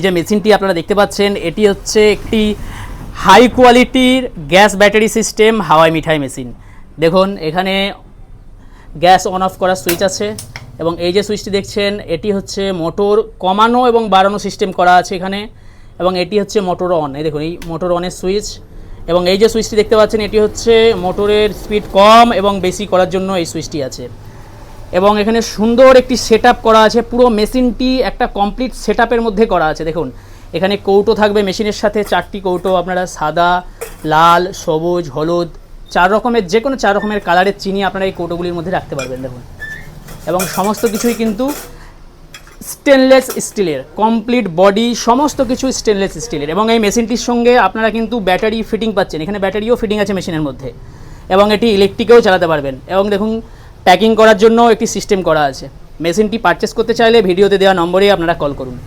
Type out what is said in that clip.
যে মেশিনটি আপনারা দেখতে পাচ্ছেন এটি হচ্ছে একটি হাই কোয়ালিটির গ্যাস ব্যাটারি সিস্টেম হাওয়াই মিঠাই মেশিন। দেখুন এখানে গ্যাস অন অফ করার সুইচ আছে এবং এই যে সুইচটি দেখছেন এটি হচ্ছে মোটর কমানো এবং বাড়ানো সিস্টেম করা আছে এখানে, এবং এটি হচ্ছে মোটর অন। এই দেখুন এই মোটর অনের সুইচ, এবং এই যে সুইচটি দেখতে পাচ্ছেন এটি হচ্ছে মোটরের স্পিড কম এবং বেশি করার জন্য এই সুইচটি আছে। এবং এখানে সুন্দর একটি সেটআপ করা আছে, পুরো মেশিনটি একটা কমপ্লিট সেটআপের মধ্যে করা আছে। দেখুন এখানে কৌটো থাকবে মেশিনের সাথে, 4টি কৌটো, আপনারা সাদা, লাল, সবুজ, হলুদ 4 রকমের, যে কোনো 4 রকমের কালারের চিনি আপনারা এই কৌটোগুলির মধ্যে রাখতে পারবেন। দেখুন, এবং সমস্ত কিছুই কিন্তু স্টেনলেস স্টিলের, কমপ্লিট বডি সমস্ত কিছু স্টেনলেস স্টিলের। এবং এই মেশিনটির সঙ্গে আপনারা কিন্তু ব্যাটারি ফিটিং পাচ্ছেন, এখানে ব্যাটারিও ফিটিং আছে মেশিনের মধ্যে, এবং এটি ইলেকট্রিকেও চালাতে পারবেন। এবং দেখুন প্যাকিং করার জন্য একটি সিস্টেম করা আছে। মেশিনটি পারচেস করতে চাইলে ভিডিওতে দেওয়া নম্বরেই আপনারা কল করুন।